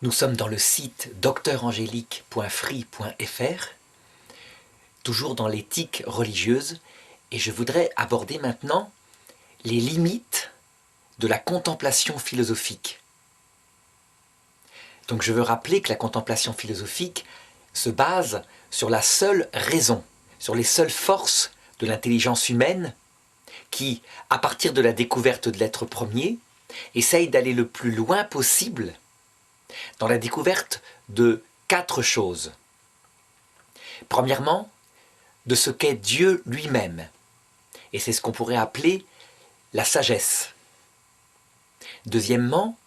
Nous sommes dans le site docteurangélique.free.fr, toujours dans l'éthique religieuse, et je voudrais aborder maintenant les limites de la contemplation philosophique. Donc je veux rappeler que la contemplation philosophique se base sur la seule raison, sur les seules forces de l'intelligence humaine qui, à partir de la découverte de l'être premier, essaye d'aller le plus loin possible dans la découverte de 4 choses. Premièrement, de ce qu'est Dieu lui-même, et c'est ce qu'on pourrait appeler la sagesse. Deuxièmement,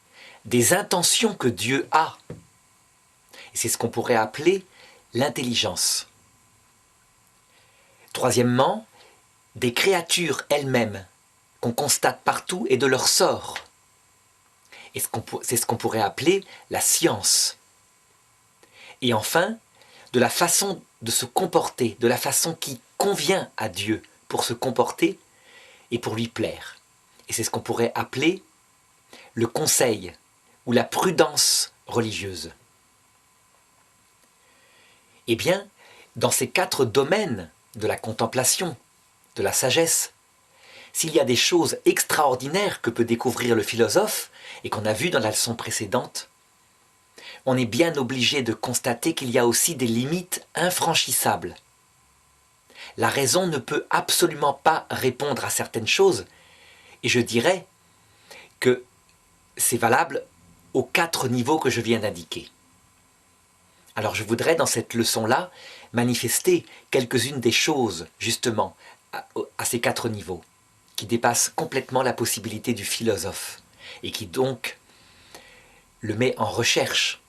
des intentions que Dieu a, et c'est ce qu'on pourrait appeler l'intelligence. Troisièmement, des créatures elles-mêmes qu'on constate partout et de leur sort. Et c'est ce qu'on pourrait appeler la science. Et enfin, de la façon de se comporter, de la façon qui convient à Dieu pour se comporter et pour lui plaire. Et c'est ce qu'on pourrait appeler le conseil ou la prudence religieuse. Eh bien, dans ces 4 domaines de la contemplation, de la sagesse, s'il y a des choses extraordinaires que peut découvrir le philosophe et qu'on a vu dans la leçon précédente, on est bien obligé de constater qu'il y a aussi des limites infranchissables. La raison ne peut absolument pas répondre à certaines choses, et je dirais que c'est valable aux 4 niveaux que je viens d'indiquer. Alors je voudrais dans cette leçon-là manifester quelques-unes des choses justement à ces 4 niveaux, qui dépassent complètement la possibilité du philosophe, et qui donc le met en recherche,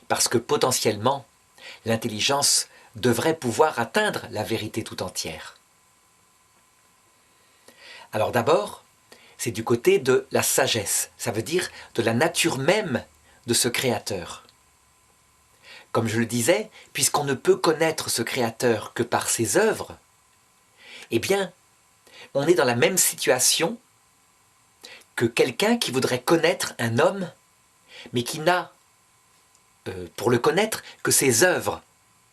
parce que potentiellement, l'intelligence devrait pouvoir atteindre la vérité tout entière. Alors d'abord, c'est du côté de la sagesse, ça veut dire de la nature même de ce créateur. Comme je le disais, puisqu'on ne peut connaître ce créateur que par ses œuvres, eh bien, on est dans la même situation que quelqu'un qui voudrait connaître un homme, mais qui n'a, pour le connaître, que ses œuvres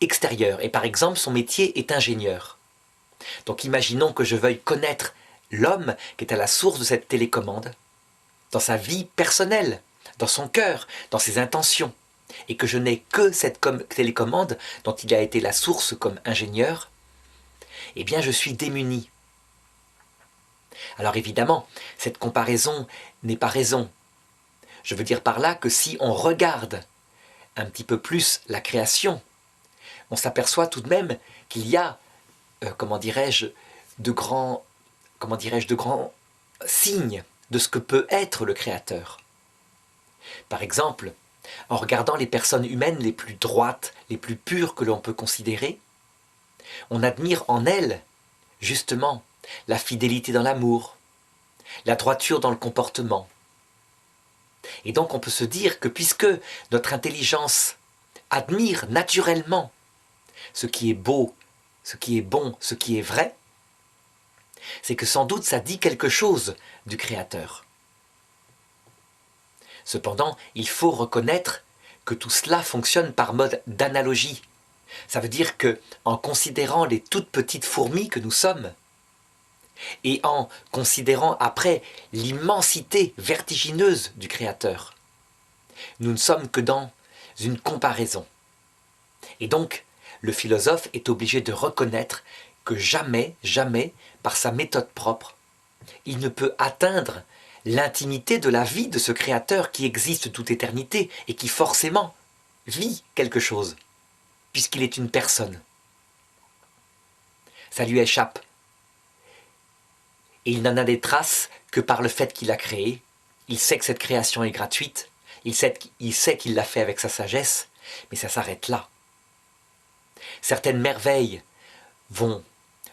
extérieures. Et par exemple, son métier est ingénieur. Donc imaginons que je veuille connaître l'homme qui est à la source de cette télécommande, dans sa vie personnelle, dans son cœur, dans ses intentions, et que je n'ai que cette télécommande dont il a été la source comme ingénieur, eh bien je suis démuni. Alors évidemment, cette comparaison n'est pas raison. Je veux dire par là que si on regarde un petit peu plus la création, on s'aperçoit tout de même qu'il y a, comment dirais-je, de grands signes de ce que peut être le Créateur. Par exemple, en regardant les personnes humaines les plus droites, les plus pures que l'on peut considérer, on admire en elles, justement, la fidélité dans l'amour, la droiture dans le comportement. Et donc on peut se dire que puisque notre intelligence admire naturellement ce qui est beau, ce qui est bon, ce qui est vrai, c'est que sans doute ça dit quelque chose du Créateur. Cependant, il faut reconnaître que tout cela fonctionne par mode d'analogie. Ça veut dire que, en considérant les toutes petites fourmis que nous sommes, et en considérant après l'immensité vertigineuse du Créateur, nous ne sommes que dans une comparaison. Et donc, le philosophe est obligé de reconnaître que jamais, jamais, par sa méthode propre, il ne peut atteindre l'intimité de la vie de ce Créateur qui existe toute éternité et qui forcément vit quelque chose, puisqu'il est une personne. Ça lui échappe. Et il n'en a des traces que par le fait qu'il a créé. Il sait que cette création est gratuite, il sait qu'il l'a fait avec sa sagesse, mais ça s'arrête là. Certaines merveilles vont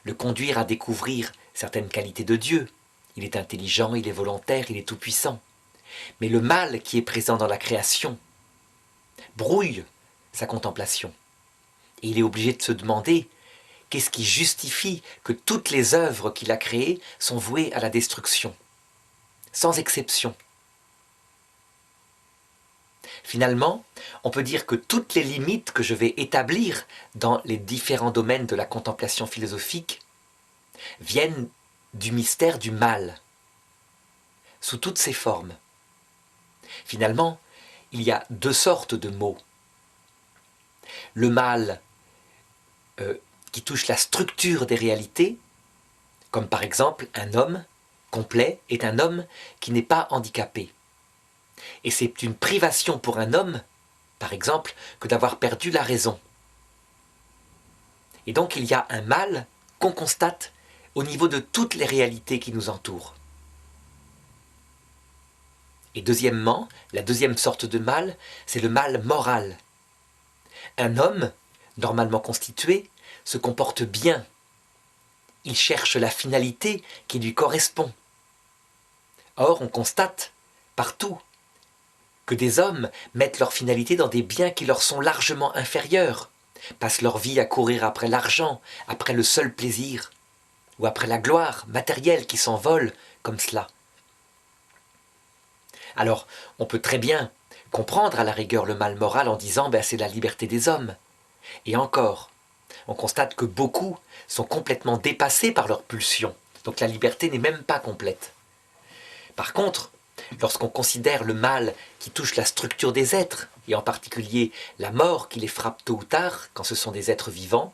le conduire à découvrir certaines qualités de Dieu. Il est intelligent, il est volontaire, il est tout-puissant. Mais le mal qui est présent dans la création brouille sa contemplation. Et il est obligé de se demander qu'est-ce qui justifie que toutes les œuvres qu'il a créées sont vouées à la destruction, sans exception. Finalement, on peut dire que toutes les limites que je vais établir dans les différents domaines de la contemplation philosophique viennent du mystère du mal, sous toutes ses formes. Finalement, il y a deux sortes de mots. Le mal qui touche la structure des réalités, comme par exemple un homme complet est un homme qui n'est pas handicapé. Et c'est une privation pour un homme, par exemple, que d'avoir perdu la raison. Et donc il y a un mal qu'on constate au niveau de toutes les réalités qui nous entourent. Et deuxièmement, la deuxième sorte de mal, c'est le mal moral. Un homme, normalement constitué, se comporte bien. Il cherche la finalité qui lui correspond. Or, on constate partout que des hommes mettent leur finalité dans des biens qui leur sont largement inférieurs, passent leur vie à courir après l'argent, après le seul plaisir, ou après la gloire matérielle qui s'envole comme cela. Alors, on peut très bien comprendre à la rigueur le mal moral en disant c'est la liberté des hommes. Et encore, on constate que beaucoup sont complètement dépassés par leurs pulsions, donc la liberté n'est même pas complète. Par contre, lorsqu'on considère le mal qui touche la structure des êtres, et en particulier la mort qui les frappe tôt ou tard quand ce sont des êtres vivants,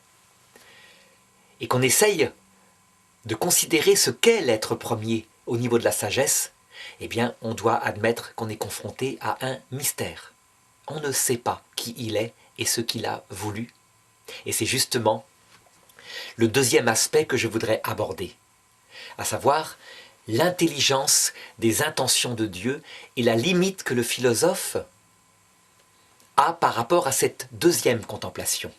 et qu'on essaye de considérer ce qu'est l'être premier au niveau de la sagesse, eh bien on doit admettre qu'on est confronté à un mystère. On ne sait pas qui il est et ce qu'il a voulu. Et c'est justement le deuxième aspect que je voudrais aborder, à savoir l'intelligence des intentions de Dieu et la limite que le philosophe a par rapport à cette deuxième contemplation.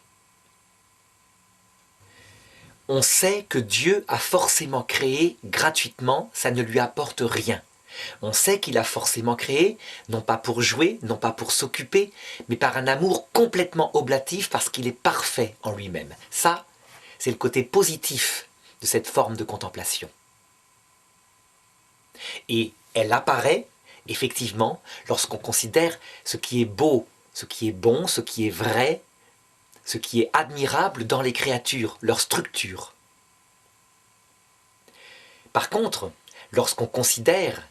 On sait que Dieu a forcément créé gratuitement, ça ne lui apporte rien. On sait qu'il a forcément créé, non pas pour jouer, non pas pour s'occuper, mais par un amour complètement oblatif parce qu'il est parfait en lui-même. Ça, c'est le côté positif de cette forme de contemplation. Et elle apparaît, effectivement, lorsqu'on considère ce qui est beau, ce qui est bon, ce qui est vrai, ce qui est admirable dans les créatures, leur structure. Par contre, lorsqu'on considère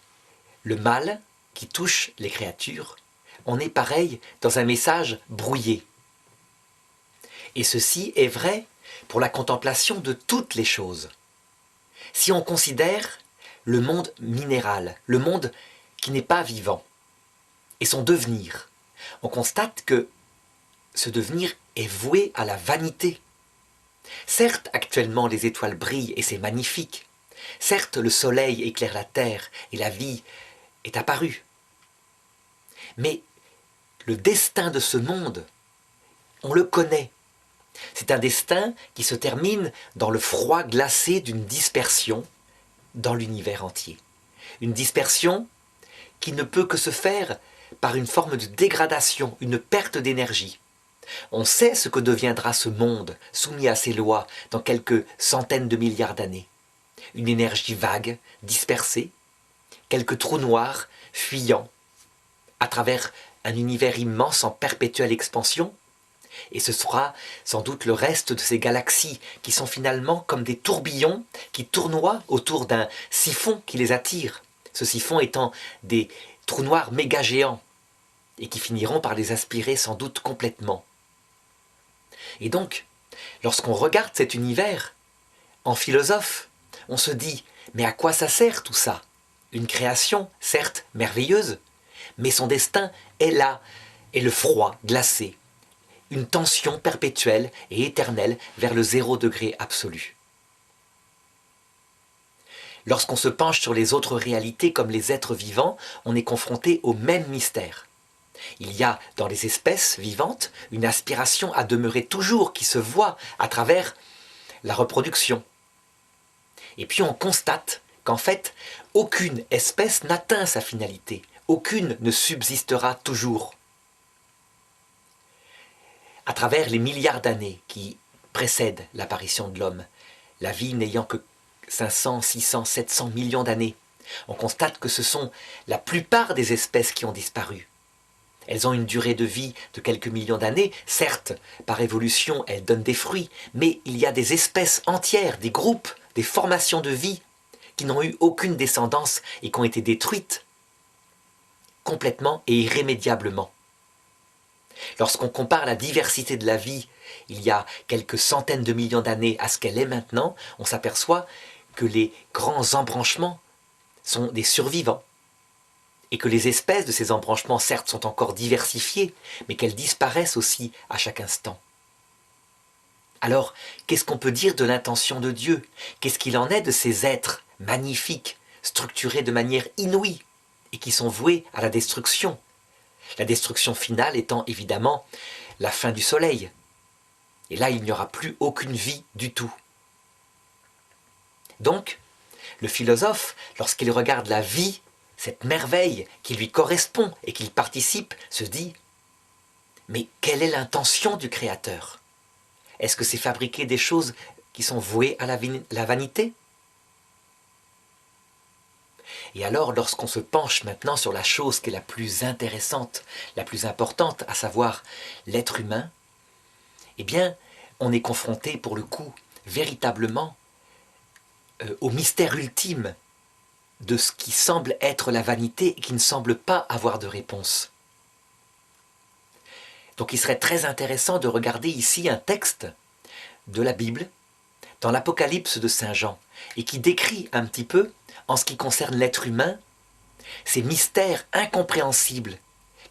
le mal qui touche les créatures, on est pareil dans un message brouillé. Et ceci est vrai pour la contemplation de toutes les choses. Si on considère le monde minéral, le monde qui n'est pas vivant, et son devenir, on constate que ce devenir est voué à la vanité. Certes, actuellement, les étoiles brillent et c'est magnifique. Certes, le soleil éclaire la terre et la vie est apparue. Mais le destin de ce monde, on le connaît. C'est un destin qui se termine dans le froid glacé d'une dispersion dans l'univers entier. Une dispersion qui ne peut que se faire par une forme de dégradation, une perte d'énergie. On sait ce que deviendra ce monde soumis à ces lois dans quelques centaines de milliards d'années. Une énergie vague, dispersée, quelques trous noirs fuyant à travers un univers immense en perpétuelle expansion. Et ce sera sans doute le reste de ces galaxies qui sont finalement comme des tourbillons qui tournoient autour d'un siphon qui les attire. Ce siphon étant des trous noirs méga géants et qui finiront par les aspirer sans doute complètement. Et donc, lorsqu'on regarde cet univers, en philosophe, on se dit « mais à quoi ça sert tout ça ?» Une création, certes merveilleuse, mais son destin est là, est le froid glacé, une tension perpétuelle et éternelle vers le 0 degré absolu. Lorsqu'on se penche sur les autres réalités comme les êtres vivants, on est confronté au même mystère. Il y a dans les espèces vivantes une aspiration à demeurer toujours qui se voit à travers la reproduction. Et puis on constate qu'en fait, aucune espèce n'atteint sa finalité, aucune ne subsistera toujours. À travers les milliards d'années qui précèdent l'apparition de l'homme, la vie n'ayant que 500, 600, 700 millions d'années, on constate que ce sont la plupart des espèces qui ont disparu. Elles ont une durée de vie de quelques millions d'années. Certes, par évolution, elles donnent des fruits, mais il y a des espèces entières, des groupes, des formations de vie qui n'ont eu aucune descendance et qui ont été détruites complètement et irrémédiablement. Lorsqu'on compare la diversité de la vie il y a quelques centaines de millions d'années à ce qu'elle est maintenant, on s'aperçoit que les grands embranchements sont des survivants et que les espèces de ces embranchements, certes, sont encore diversifiées, mais qu'elles disparaissent aussi à chaque instant. Alors, qu'est-ce qu'on peut dire de l'intention de Dieu? Qu'est-ce qu'il en est de ces êtres magnifiques, structurés de manière inouïe et qui sont voués à la destruction? La destruction finale étant évidemment la fin du soleil. Et là, il n'y aura plus aucune vie du tout. Donc, le philosophe, lorsqu'il regarde la vie, cette merveille qui lui correspond et qu'il participe, se dit « Mais quelle est l'intention du Créateur? Est-ce que c'est fabriquer des choses qui sont vouées à la vanité ?» Et alors, lorsqu'on se penche maintenant sur la chose qui est la plus intéressante, la plus importante, à savoir l'être humain, eh bien, on est confronté pour le coup véritablement au mystère ultime de ce qui semble être la vanité et qui ne semble pas avoir de réponse. Donc il serait très intéressant de regarder ici un texte de la Bible, dans l'Apocalypse de Saint Jean, et qui décrit un petit peu, en ce qui concerne l'être humain, ces mystères incompréhensibles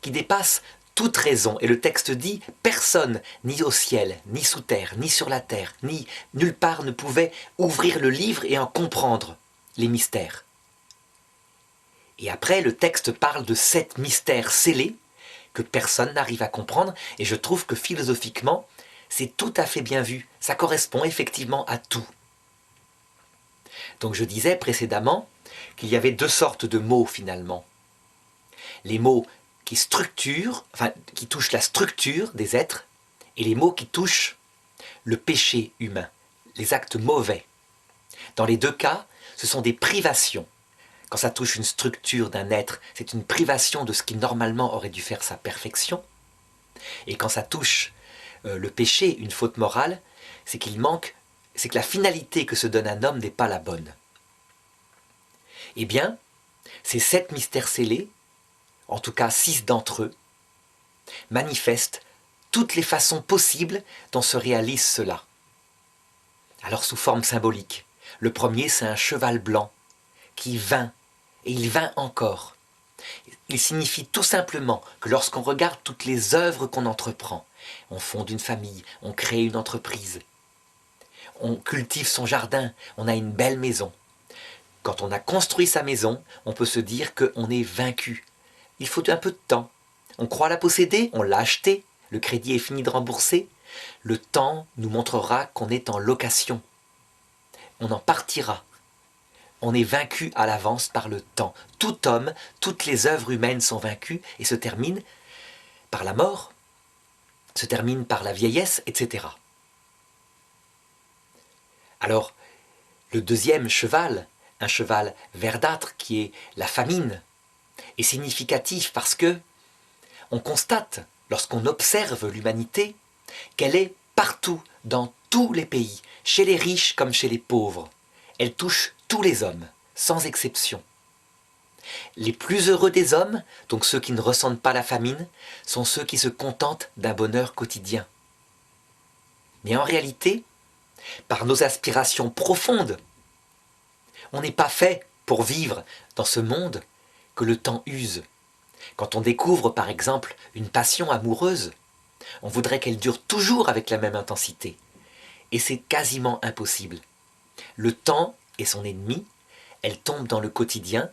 qui dépassent toute raison. Et le texte dit « Personne, ni au ciel, ni sous terre, ni sur la terre, ni nulle part ne pouvait ouvrir le livre et en comprendre les mystères. » Et après, le texte parle de 7 mystères scellés que personne n'arrive à comprendre. Et je trouve que philosophiquement, c'est tout à fait bien vu. Ça correspond effectivement à tout. Donc je disais précédemment qu'il y avait 2 sortes de mots finalement. Les mots qui structurent, enfin qui touchent la structure des êtres, et les mots qui touchent le péché humain, les actes mauvais. Dans les 2 cas, ce sont des privations. Quand ça touche une structure d'un être, c'est une privation de ce qui normalement aurait dû faire sa perfection. Et quand ça touche le péché, une faute morale, c'est qu'il manque, c'est que la finalité que se donne un homme n'est pas la bonne. Eh bien, ces 7 mystères scellés, en tout cas 6 d'entre eux, manifestent toutes les façons possibles dont se réalise cela. Alors sous forme symbolique, le premier c'est un cheval blanc qui vint, et il vint encore. Il signifie tout simplement que lorsqu'on regarde toutes les œuvres qu'on entreprend, on fonde une famille, on crée une entreprise, on cultive son jardin, on a une belle maison. Quand on a construit sa maison, on peut se dire qu'on est vaincu. Il faut un peu de temps. On croit la posséder, on l'a achetée, le crédit est fini de rembourser. Le temps nous montrera qu'on est en location. On en partira. On est vaincu à l'avance par le temps. Tout homme, toutes les œuvres humaines sont vaincues et se terminent par la mort, se terminent par la vieillesse, etc. Alors, le deuxième cheval, un cheval verdâtre qui est la famine, est significatif parce que on constate, lorsqu'on observe l'humanité, qu'elle est partout, dans tous les pays, chez les riches comme chez les pauvres. Elle touche tous les hommes, sans exception. Les plus heureux des hommes, donc ceux qui ne ressentent pas la famine, sont ceux qui se contentent d'un bonheur quotidien. Mais en réalité, par nos aspirations profondes, on n'est pas fait pour vivre dans ce monde que le temps use. Quand on découvre par exemple une passion amoureuse, on voudrait qu'elle dure toujours avec la même intensité. Et c'est quasiment impossible. Le temps est son ennemi, elle tombe dans le quotidien,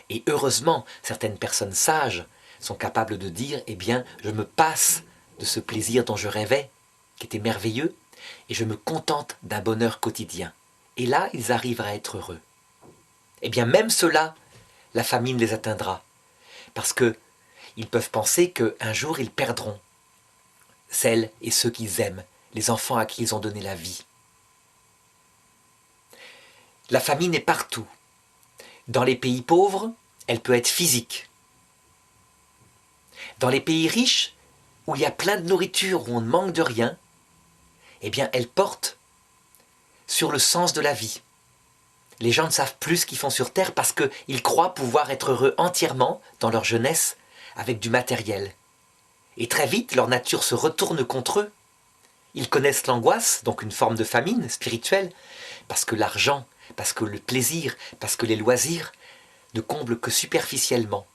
et heureusement, certaines personnes sages sont capables de dire « Eh bien, je me passe de ce plaisir dont je rêvais, qui était merveilleux, et je me contente d'un bonheur quotidien. » Et là, ils arrivent à être heureux. Eh bien, même ceux-là, la famine les atteindra, parce qu'ils peuvent penser qu'un jour, ils perdront celles et ceux qu'ils aiment, les enfants à qui ils ont donné la vie. La famine est partout. Dans les pays pauvres, elle peut être physique. Dans les pays riches, où il y a plein de nourriture, où on ne manque de rien, eh bien, elle porte sur le sens de la vie. Les gens ne savent plus ce qu'ils font sur Terre parce qu'ils croient pouvoir être heureux entièrement dans leur jeunesse avec du matériel. Et très vite, leur nature se retourne contre eux. Ils connaissent l'angoisse, donc une forme de famine spirituelle, parce que l'argent, parce que le plaisir, parce que les loisirs ne comblent que superficiellement.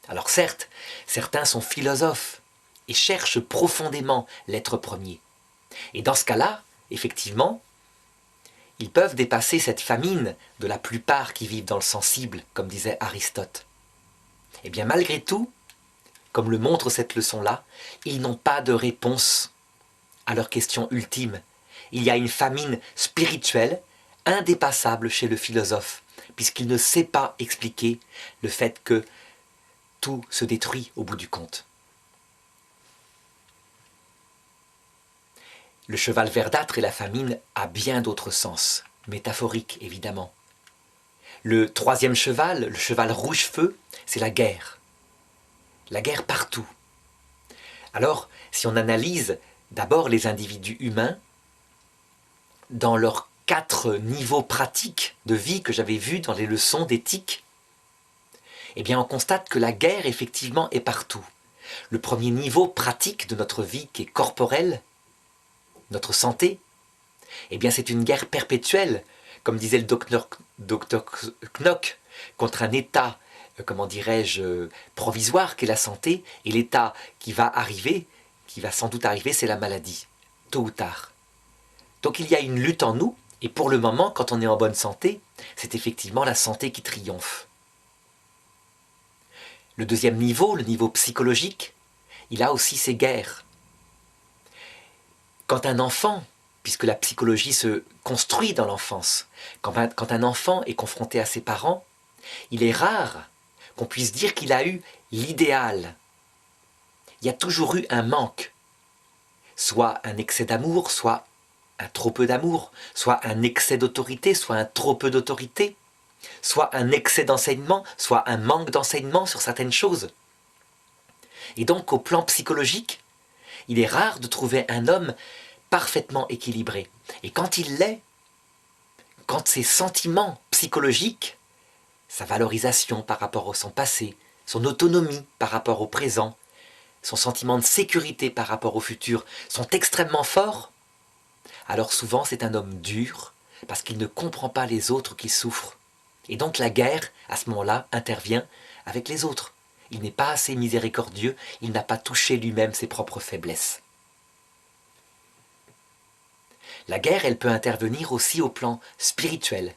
Alors certes, certains sont philosophes et cherchent profondément l'être premier. Et dans ce cas-là, effectivement, ils peuvent dépasser cette famine de la plupart qui vivent dans le sensible, comme disait Aristote. Et bien malgré tout, comme le montre cette leçon-là, ils n'ont pas de réponse à leur question ultime. Il y a une famine spirituelle indépassable chez le philosophe, puisqu'il ne sait pas expliquer le fait que tout se détruit au bout du compte. Le cheval verdâtre et la famine a bien d'autres sens, métaphoriques évidemment. Le troisième cheval, le cheval rouge-feu, c'est la guerre. La guerre partout. Alors, si on analyse d'abord les individus humains, dans leurs 4 niveaux pratiques de vie que j'avais vus dans les leçons d'éthique, eh bien on constate que la guerre effectivement est partout. Le premier niveau pratique de notre vie qui est corporelle, notre santé, eh bien c'est une guerre perpétuelle, comme disait le docteur Knock, contre un état, comment dirais-je, provisoire qu'est la santé, et l'état qui va arriver, qui va sans doute arriver, c'est la maladie, tôt ou tard. Donc il y a une lutte en nous, et pour le moment, quand on est en bonne santé, c'est effectivement la santé qui triomphe. Le deuxième niveau, le niveau psychologique, il a aussi ses guerres. Quand un enfant, puisque la psychologie se construit dans l'enfance, quand un enfant est confronté à ses parents, il est rare qu'on puisse dire qu'il a eu l'idéal. Il y a toujours eu un manque, soit un excès d'amour, soit un trop peu d'amour, soit un excès d'autorité, soit un trop peu d'autorité, soit un excès d'enseignement, soit un manque d'enseignement sur certaines choses. Et donc au plan psychologique, il est rare de trouver un homme parfaitement équilibré. Et quand il l'est, quand ses sentiments psychologiques, sa valorisation par rapport à son passé, son autonomie par rapport au présent, son sentiment de sécurité par rapport au futur sont extrêmement forts, alors souvent c'est un homme dur parce qu'il ne comprend pas les autres qui souffrent. Et donc la guerre, à ce moment-là, intervient avec les autres. Il n'est pas assez miséricordieux, il n'a pas touché lui-même ses propres faiblesses. La guerre, elle peut intervenir aussi au plan spirituel.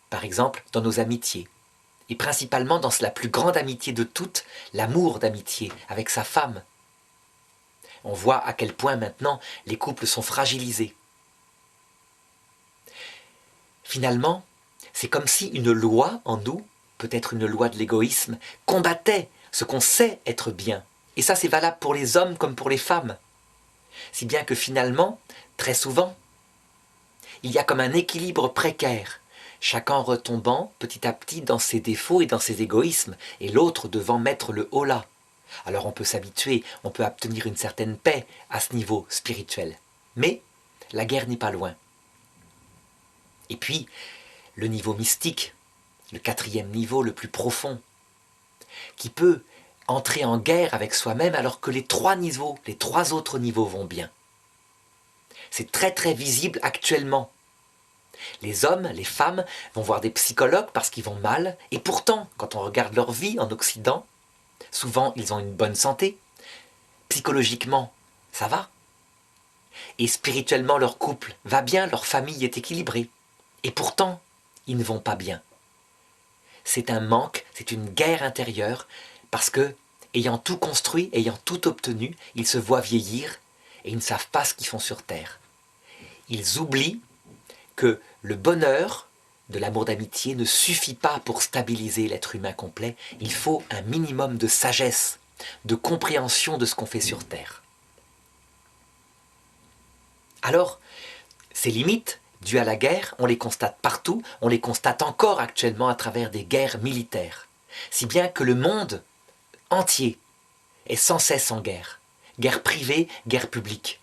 Par exemple, dans nos amitiés. Et principalement dans la plus grande amitié de toutes, l'amour d'amitié avec sa femme. On voit à quel point maintenant les couples sont fragilisés. Finalement, c'est comme si une loi en nous, peut-être une loi de l'égoïsme, combattait ce qu'on sait être bien. Et ça, c'est valable pour les hommes comme pour les femmes. Si bien que finalement, très souvent, il y a comme un équilibre précaire, chacun retombant petit à petit dans ses défauts et dans ses égoïsmes, et l'autre devant mettre le haut là. Alors on peut s'habituer, on peut obtenir une certaine paix à ce niveau spirituel. Mais la guerre n'est pas loin. Et puis, le niveau mystique, le 4e niveau, le plus profond, qui peut entrer en guerre avec soi-même alors que les 3 niveaux, les 3 autres niveaux vont bien. C'est très très visible actuellement. Les hommes, les femmes vont voir des psychologues parce qu'ils vont mal, et pourtant, quand on regarde leur vie en Occident, souvent ils ont une bonne santé, psychologiquement ça va, et spirituellement leur couple va bien, leur famille est équilibrée, et pourtant ils ne vont pas bien. C'est un manque, c'est une guerre intérieure, parce que, ayant tout construit, ayant tout obtenu, ils se voient vieillir et ils ne savent pas ce qu'ils font sur Terre. Ils oublient que le bonheur de l'amour d'amitié ne suffit pas pour stabiliser l'être humain complet. Il faut un minimum de sagesse, de compréhension de ce qu'on fait sur Terre. Alors, ces limites dues à la guerre, on les constate partout, on les constate encore actuellement à travers des guerres militaires. Si bien que le monde entier est sans cesse en guerre. Guerre privée, guerre publique.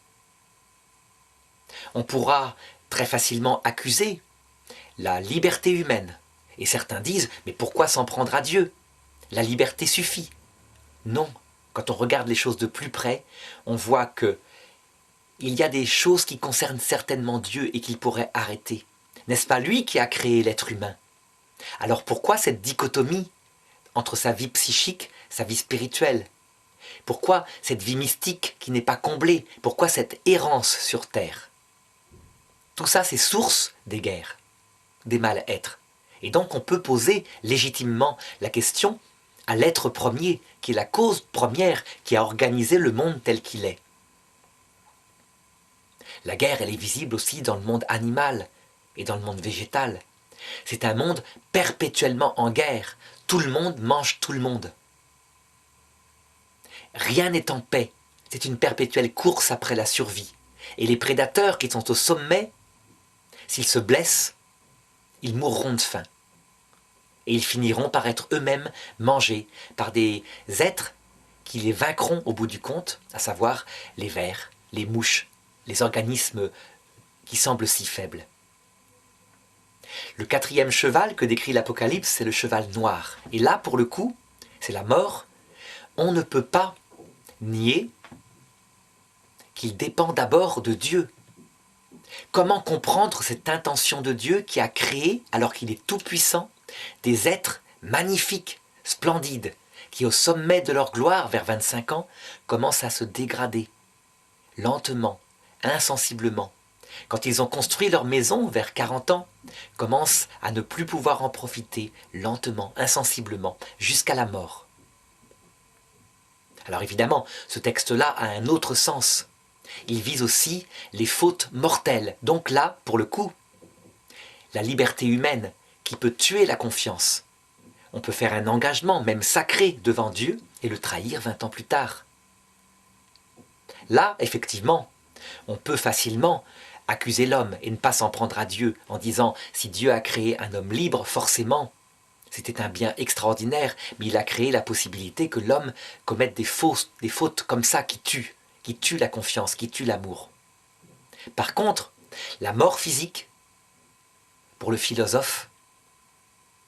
On pourra très facilement accuser la liberté humaine. Et certains disent, mais pourquoi s'en prendre à Dieu? La liberté suffit. Non, quand on regarde les choses de plus près, on voit que il y a des choses qui concernent certainement Dieu et qu'il pourrait arrêter. N'est-ce pas lui qui a créé l'être humain? Alors pourquoi cette dichotomie entre sa vie psychique, sa vie spirituelle? Pourquoi cette vie mystique qui n'est pas comblée? Pourquoi cette errance sur terre? Tout ça, c'est source des guerres, des mal-être. Et donc on peut poser légitimement la question à l'être premier, qui est la cause première qui a organisé le monde tel qu'il est. La guerre, elle est visible aussi dans le monde animal et dans le monde végétal. C'est un monde perpétuellement en guerre. Tout le monde mange tout le monde. Rien n'est en paix. C'est une perpétuelle course après la survie. Et les prédateurs qui sont au sommet, s'ils se blessent, ils mourront de faim. Et ils finiront par être eux-mêmes mangés par des êtres qui les vaincront au bout du compte, à savoir les vers, les mouches, les organismes qui semblent si faibles. Le quatrième cheval que décrit l'Apocalypse, c'est le cheval noir. Et là, pour le coup, c'est la mort. On ne peut pas nier qu'il dépend d'abord de Dieu. Comment comprendre cette intention de Dieu qui a créé, alors qu'il est tout-puissant, des êtres magnifiques, splendides, qui au sommet de leur gloire, vers 25 ans, commencent à se dégrader, lentement, insensiblement. Quand ils ont construit leur maison, vers 40 ans, commencent à ne plus pouvoir en profiter, lentement, insensiblement, jusqu'à la mort. Alors évidemment, ce texte-là a un autre sens. Il vise aussi les fautes mortelles. Donc là, pour le coup, la liberté humaine qui peut tuer la confiance. On peut faire un engagement, même sacré, devant Dieu et le trahir 20 ans plus tard. Là, effectivement, on peut facilement accuser l'homme et ne pas s'en prendre à Dieu en disant « si Dieu a créé un homme libre, forcément, c'était un bien extraordinaire, mais il a créé la possibilité que l'homme commette des fautes comme ça qui tuent la confiance, qui tuent l'amour. » Par contre, la mort physique, pour le philosophe,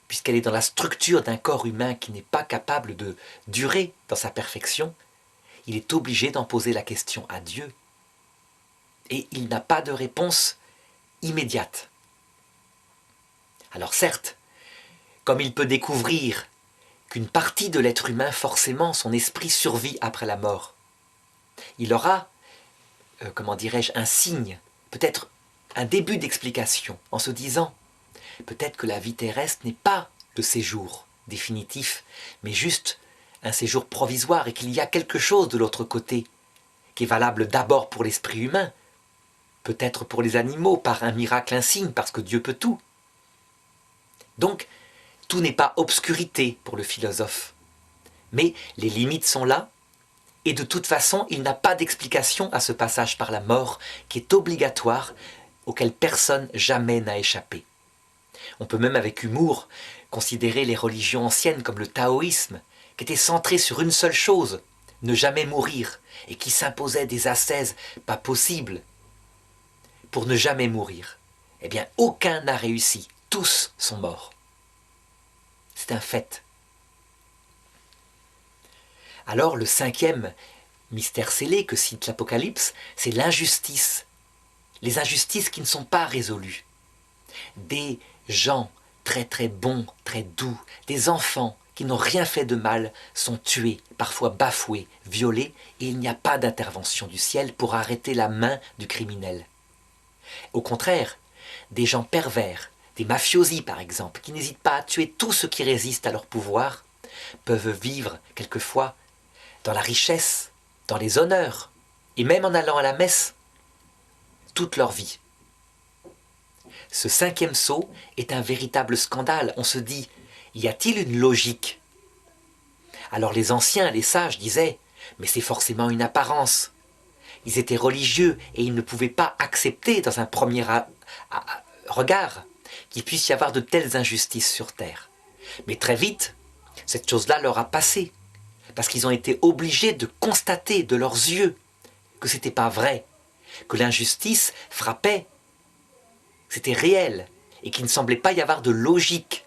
puisqu'elle est dans la structure d'un corps humain qui n'est pas capable de durer dans sa perfection, il est obligé d'en poser la question à Dieu. Et il n'a pas de réponse immédiate. Alors certes, comme il peut découvrir qu'une partie de l'être humain, forcément, son esprit survit après la mort, il aura, comment dirais-je, un signe, peut-être un début d'explication, en se disant, peut-être que la vie terrestre n'est pas le séjour définitif, mais juste un séjour provisoire et qu'il y a quelque chose de l'autre côté, qui est valable d'abord pour l'esprit humain, peut-être pour les animaux, par un miracle insigne, parce que Dieu peut tout. Donc, tout n'est pas obscurité pour le philosophe. Mais les limites sont là, et de toute façon, il n'a pas d'explication à ce passage par la mort, qui est obligatoire, auquel personne jamais n'a échappé. On peut même avec humour considérer les religions anciennes comme le taoïsme, qui était centré sur une seule chose, ne jamais mourir, et qui s'imposait des ascèses pas possibles pour ne jamais mourir. Eh bien, aucun n'a réussi, tous sont morts. C'est un fait. Alors, le cinquième mystère scellé que cite l'Apocalypse, c'est l'injustice. Les injustices qui ne sont pas résolues. Des gens très très bons, très doux, des enfants qui n'ont rien fait de mal sont tués, parfois bafoués, violés, et il n'y a pas d'intervention du ciel pour arrêter la main du criminel. Au contraire, des gens pervers, des mafiosi par exemple, qui n'hésitent pas à tuer tout ce qui résiste à leur pouvoir, peuvent vivre quelquefois dans la richesse, dans les honneurs, et même en allant à la messe, toute leur vie. Ce cinquième sceau est un véritable scandale. On se dit, y a-t-il une logique? Alors les anciens, les sages disaient, mais c'est forcément une apparence. Ils étaient religieux et ils ne pouvaient pas accepter dans un premier regard qu'il puisse y avoir de telles injustices sur terre. Mais très vite, cette chose-là leur a passé. parce qu'ils ont été obligés de constater de leurs yeux que ce n'était pas vrai, que l'injustice frappait, c'était réel, et qu'il ne semblait pas y avoir de logique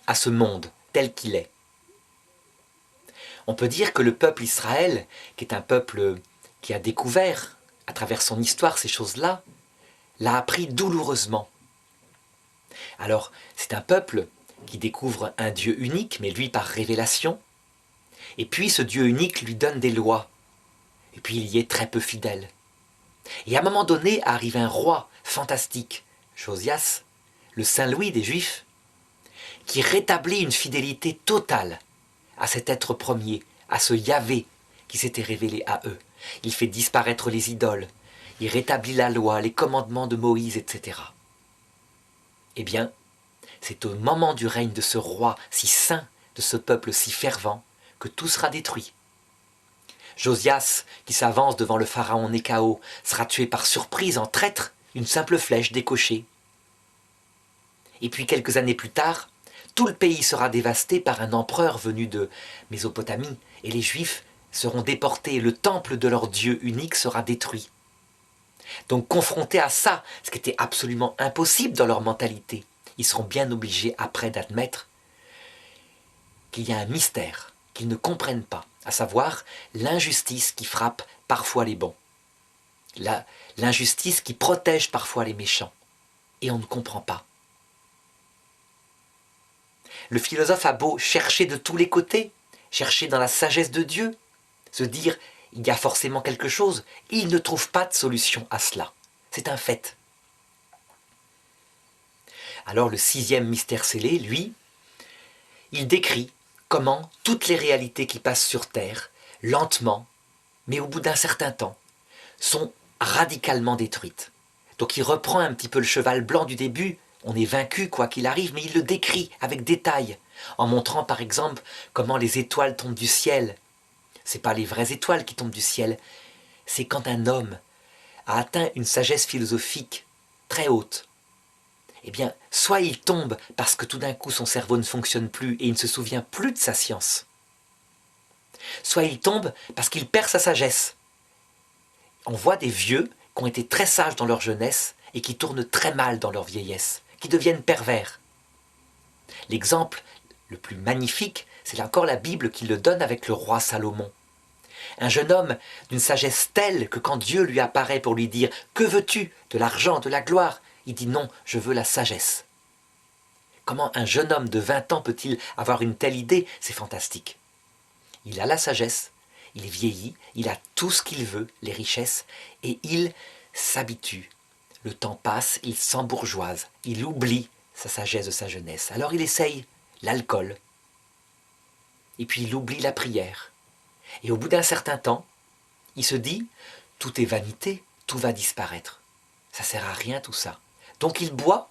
à ce monde tel qu'il est. On peut dire que le peuple Israël, qui est un peuple qui a découvert à travers son histoire ces choses-là, l'a appris douloureusement. Alors, c'est un peuple qui découvre un Dieu unique, mais lui par révélation, et puis ce Dieu unique lui donne des lois, et puis il y est très peu fidèle. Et à un moment donné arrive un roi fantastique, Josias, le Saint-Louis des Juifs, qui rétablit une fidélité totale à cet être premier, à ce Yahvé qui s'était révélé à eux. Il fait disparaître les idoles, il rétablit la loi, les commandements de Moïse, etc. Eh bien, c'est au moment du règne de ce roi si saint, de ce peuple si fervent, que tout sera détruit. Josias, qui s'avance devant le pharaon Néchao, sera tué par surprise en traître, une simple flèche décochée. Et puis quelques années plus tard, tout le pays sera dévasté par un empereur venu de Mésopotamie, et les Juifs seront déportés, le temple de leur Dieu unique sera détruit. Donc confrontés à ça, ce qui était absolument impossible dans leur mentalité, ils seront bien obligés après d'admettre qu'il y a un mystère qu'ils ne comprennent pas, à savoir l'injustice qui frappe parfois les bons, l'injustice qui protège parfois les méchants, et on ne comprend pas. Le philosophe a beau chercher de tous les côtés, chercher dans la sagesse de Dieu, se dire il y a forcément quelque chose, il ne trouve pas de solution à cela. C'est un fait. Alors le 6e mystère scellé, lui, il décrit comment toutes les réalités qui passent sur Terre, lentement, mais au bout d'un certain temps, sont radicalement détruites. Donc il reprend un petit peu le cheval blanc du début, on est vaincu quoi qu'il arrive, mais il le décrit avec détail, en montrant par exemple comment les étoiles tombent du ciel. Ce n'est pas les vraies étoiles qui tombent du ciel, c'est quand un homme a atteint une sagesse philosophique très haute. Eh bien, soit il tombe parce que tout d'un coup son cerveau ne fonctionne plus et il ne se souvient plus de sa science, soit il tombe parce qu'il perd sa sagesse. On voit des vieux qui ont été très sages dans leur jeunesse et qui tournent très mal dans leur vieillesse, qui deviennent pervers. L'exemple le plus magnifique, c'est encore la Bible qui le donne avec le roi Salomon. Un jeune homme d'une sagesse telle que quand Dieu lui apparaît pour lui dire « Que veux-tu? De l'argent, de la gloire ?» Il dit « Non, je veux la sagesse. » Comment un jeune homme de 20 ans peut-il avoir une telle idée? C'est fantastique. Il a la sagesse, il est vieilli, il a tout ce qu'il veut, les richesses, et il s'habitue. Le temps passe, il s'embourgeoise, il oublie sa sagesse de sa jeunesse. Alors il essaye l'alcool, et puis il oublie la prière. Et au bout d'un certain temps, il se dit « Tout est vanité, tout va disparaître. Ça ne sert à rien tout ça. » Donc il boit,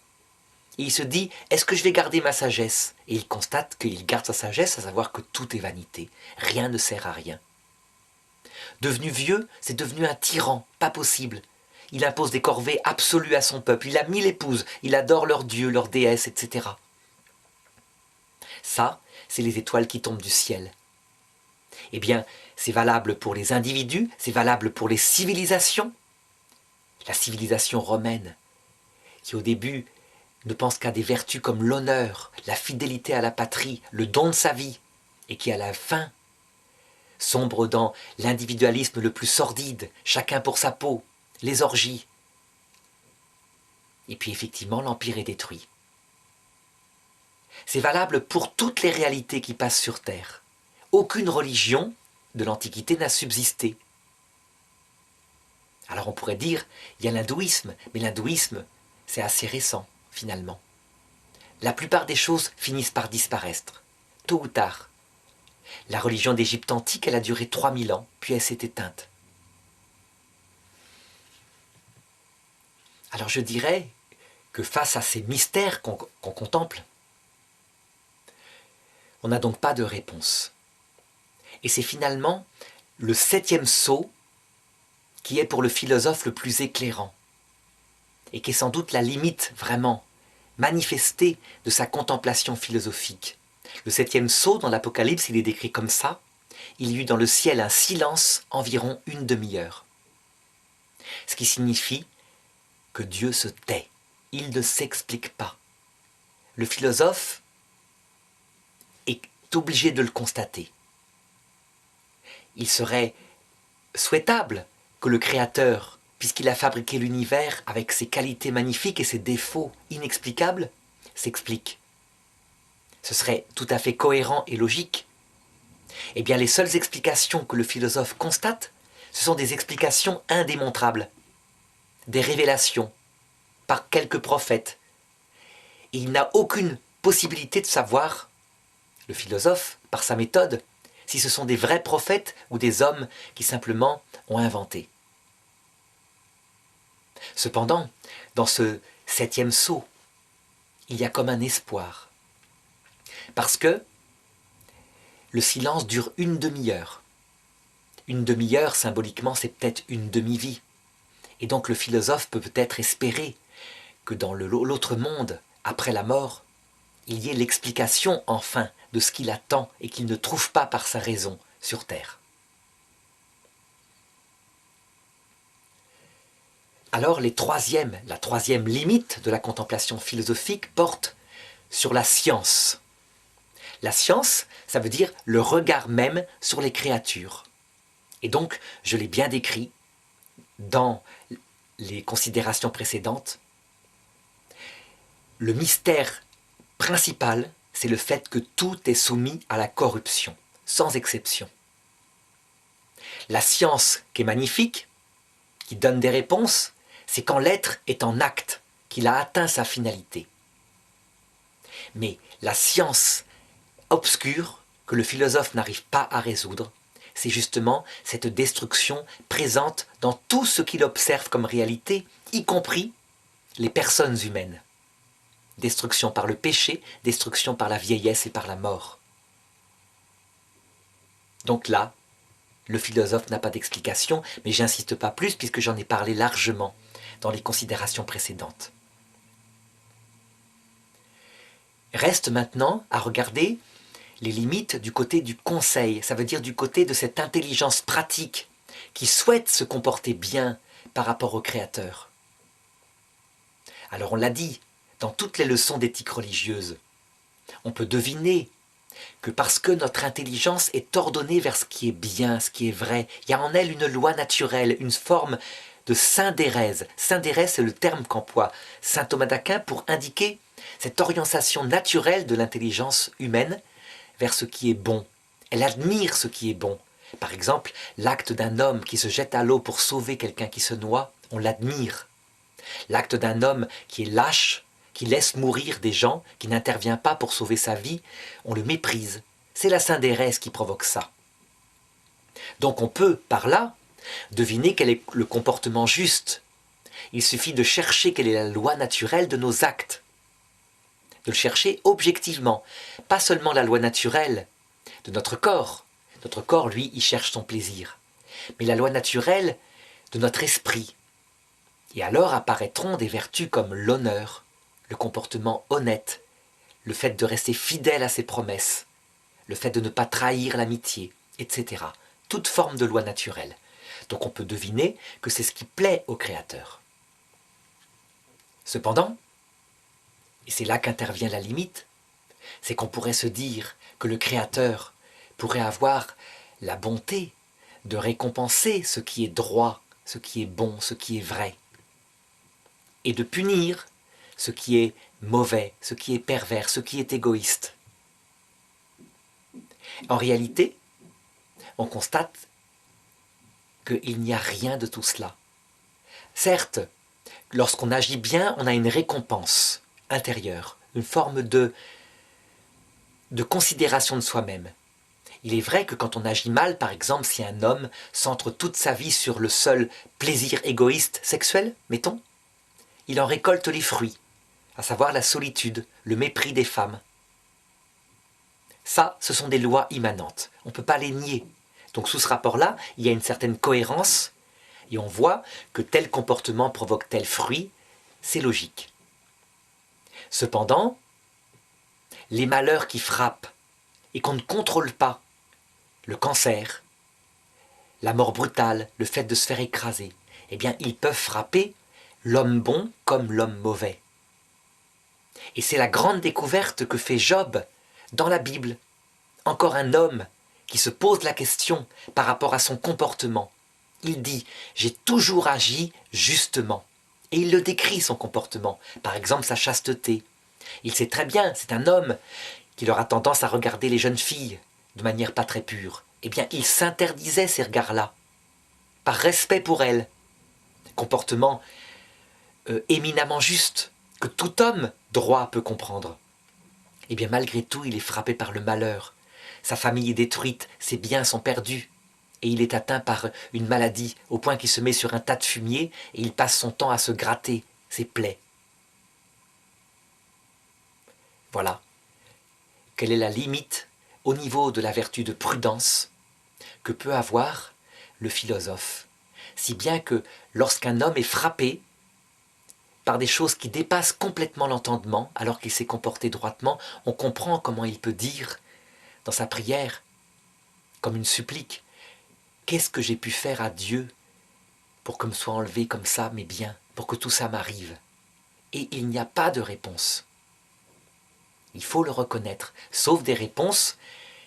et il se dit « Est-ce que je vais garder ma sagesse ?» Et il constate qu'il garde sa sagesse, à savoir que tout est vanité. Rien ne sert à rien. Devenu vieux, c'est devenu un tyran, pas possible. Il impose des corvées absolues à son peuple. Il a 1000 épouses, il adore leurs dieux, leurs déesses, etc. Ça, c'est les étoiles qui tombent du ciel. Eh bien, c'est valable pour les individus, c'est valable pour les civilisations. La civilisation romaine, qui au début ne pense qu'à des vertus comme l'honneur, la fidélité à la patrie, le don de sa vie, et qui à la fin sombre dans l'individualisme le plus sordide, chacun pour sa peau, les orgies. Et puis effectivement, l'Empire est détruit. C'est valable pour toutes les réalités qui passent sur Terre. Aucune religion de l'Antiquité n'a subsisté. Alors on pourrait dire, il y a l'hindouisme, mais l'hindouisme, c'est assez récent, finalement. La plupart des choses finissent par disparaître, tôt ou tard. La religion d'Égypte antique, elle a duré 3000 ans, puis elle s'est éteinte. Alors je dirais que face à ces mystères qu'on contemple, on n'a donc pas de réponse. Et c'est finalement le 7e sceau qui est pour le philosophe le plus éclairant, et qui est sans doute la limite vraiment manifestée de sa contemplation philosophique. Le 7e sceau dans l'Apocalypse, il est décrit comme ça. il y eut dans le ciel un silence environ une demi-heure. Ce qui signifie que Dieu se tait, il ne s'explique pas. Le philosophe est obligé de le constater. Il serait souhaitable que le Créateur, puisqu'il a fabriqué l'univers avec ses qualités magnifiques et ses défauts inexplicables, s'explique. Ce serait tout à fait cohérent et logique. Eh bien, les seules explications que le philosophe constate, ce sont des explications indémontrables, des révélations par quelques prophètes. Et il n'a aucune possibilité de savoir, le philosophe, par sa méthode, si ce sont des vrais prophètes ou des hommes qui simplement ont inventé. Cependant, dans ce 7e sceau, il y a comme un espoir. Parce que le silence dure une demi-heure. Une demi-heure, symboliquement, c'est peut-être une demi-vie. Et donc le philosophe peut peut-être espérer que dans l'autre monde, après la mort, il y ait l'explication enfin de ce qu'il attend et qu'il ne trouve pas par sa raison sur terre. Alors la troisième limite de la contemplation philosophique porte sur la science. La science, ça veut dire le regard même sur les créatures. Et donc, je l'ai bien décrit dans les considérations précédentes. Le mystère principal, c'est le fait que tout est soumis à la corruption, sans exception. La science qui est magnifique, qui donne des réponses, c'est quand l'être est en acte, qu'il a atteint sa finalité. Mais la science obscure, que le philosophe n'arrive pas à résoudre, c'est justement cette destruction présente dans tout ce qu'il observe comme réalité, y compris les personnes humaines. Destruction par le péché, destruction par la vieillesse et par la mort. Donc là, le philosophe n'a pas d'explication, mais j'insiste pas plus puisque j'en ai parlé largement dans les considérations précédentes. Reste maintenant à regarder les limites du côté du conseil, ça veut dire du côté de cette intelligence pratique qui souhaite se comporter bien par rapport au Créateur. Alors on l'a dit, dans toutes les leçons d'éthique religieuse, on peut deviner que parce que notre intelligence est ordonnée vers ce qui est bien, ce qui est vrai, il y a en elle une loi naturelle, une forme de syndérèse. Syndérèse, c'est le terme qu'emploie saint Thomas d'Aquin pour indiquer cette orientation naturelle de l'intelligence humaine vers ce qui est bon. Elle admire ce qui est bon. Par exemple, l'acte d'un homme qui se jette à l'eau pour sauver quelqu'un qui se noie, on l'admire. L'acte d'un homme qui est lâche, qui laisse mourir des gens, qui n'intervient pas pour sauver sa vie, on le méprise. C'est la syndérèse qui provoque ça. Donc on peut, par là, deviner quel est le comportement juste. Il suffit de chercher quelle est la loi naturelle de nos actes. De le chercher objectivement, pas seulement la loi naturelle de notre corps. Notre corps, lui, il cherche son plaisir. Mais la loi naturelle de notre esprit. Et alors apparaîtront des vertus comme l'honneur, le comportement honnête, le fait de rester fidèle à ses promesses, le fait de ne pas trahir l'amitié, etc. Toute forme de loi naturelle. Donc on peut deviner que c'est ce qui plaît au Créateur. Cependant, et c'est là qu'intervient la limite, c'est qu'on pourrait se dire que le Créateur pourrait avoir la bonté de récompenser ce qui est droit, ce qui est bon, ce qui est vrai, et de punir ce qui est mauvais, ce qui est pervers, ce qui est égoïste. En réalité, on constate qu'il n'y a rien de tout cela. Certes, lorsqu'on agit bien, on a une récompense intérieure, une forme de considération de soi-même. Il est vrai que quand on agit mal, par exemple, si un homme centre toute sa vie sur le seul plaisir égoïste sexuel, mettons, il en récolte les fruits, à savoir la solitude, le mépris des femmes. Ça, ce sont des lois immanentes. On ne peut pas les nier. Donc sous ce rapport-là, il y a une certaine cohérence et on voit que tel comportement provoque tel fruit, c'est logique. Cependant, les malheurs qui frappent et qu'on ne contrôle pas, le cancer, la mort brutale, le fait de se faire écraser, eh bien, ils peuvent frapper l'homme bon comme l'homme mauvais. Et c'est la grande découverte que fait Job dans la Bible. Encore un homme qui se pose la question par rapport à son comportement. Il dit « J'ai toujours agi justement ». Et il le décrit, son comportement. Par exemple, sa chasteté. Il sait très bien, c'est un homme qui aura tendance à regarder les jeunes filles de manière pas très pure. Eh bien, il s'interdisait ces regards-là, par respect pour elles. Comportement éminemment juste, que tout homme droit peut comprendre. Eh bien, malgré tout, il est frappé par le malheur. Sa famille est détruite, ses biens sont perdus. Et il est atteint par une maladie, au point qu'il se met sur un tas de fumier et il passe son temps à se gratter ses plaies. Voilà. Quelle est la limite au niveau de la vertu de prudence que peut avoir le philosophe? Si bien que lorsqu'un homme est frappé par des choses qui dépassent complètement l'entendement, alors qu'il s'est comporté droitement, on comprend comment il peut dire dans sa prière, comme une supplique, « Qu'est-ce que j'ai pu faire à Dieu pour que me soient enlevés comme ça mes biens, pour que tout ça m'arrive ?» Et il n'y a pas de réponse. Il faut le reconnaître, sauf des réponses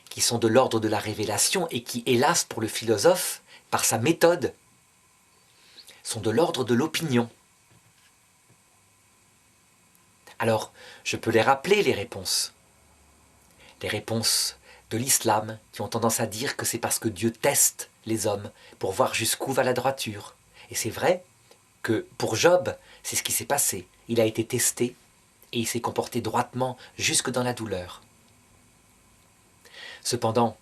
qui sont de l'ordre de la révélation et qui, hélas pour le philosophe, par sa méthode, sont de l'ordre de l'opinion. Alors, je peux les rappeler, les réponses. Les réponses de l'islam, qui ont tendance à dire que c'est parce que Dieu teste les hommes pour voir jusqu'où va la droiture. Et c'est vrai que pour Job, c'est ce qui s'est passé. Il a été testé et il s'est comporté droitement jusque dans la douleur. Cependant,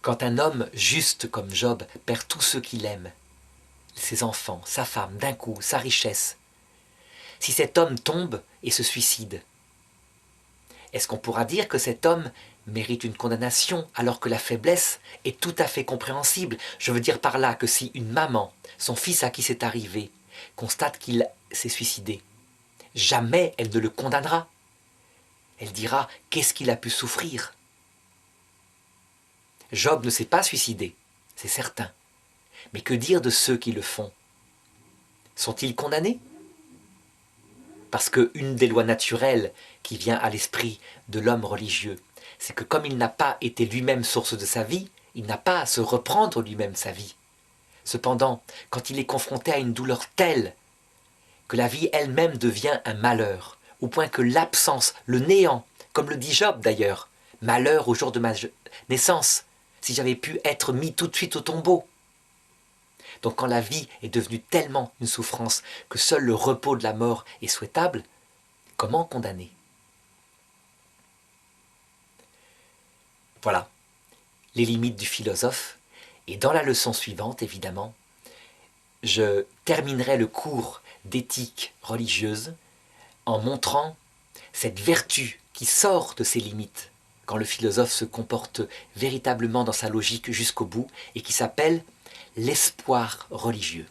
quand un homme juste comme Job perd tout ce qu'il aime, ses enfants, sa femme, d'un coup, sa richesse, si cet homme tombe et se suicide, est-ce qu'on pourra dire que cet homme mérite une condamnation alors que la faiblesse est tout à fait compréhensible? Je veux dire par là que si une maman, son fils à qui c'est arrivé, constate qu'il s'est suicidé, jamais elle ne le condamnera. Elle dira « Qu'est-ce qu'il a pu souffrir ?» Job ne s'est pas suicidé, c'est certain. Mais que dire de ceux qui le font? Sont-ils condamnés? Parce qu'une des lois naturelles qui vient à l'esprit de l'homme religieux, c'est que comme il n'a pas été lui-même source de sa vie, il n'a pas à se reprendre lui-même sa vie. Cependant, quand il est confronté à une douleur telle que la vie elle-même devient un malheur, au point que l'absence, le néant, comme le dit Job d'ailleurs, malheur au jour de ma naissance, si j'avais pu être mis tout de suite au tombeau. Donc quand la vie est devenue tellement une souffrance que seul le repos de la mort est souhaitable, comment condamner? Voilà les limites du philosophe. Et dans la leçon suivante, évidemment, je terminerai le cours d'éthique religieuse en montrant cette vertu qui sort de ses limites quand le philosophe se comporte véritablement dans sa logique jusqu'au bout et qui s'appelle l'espoir religieux.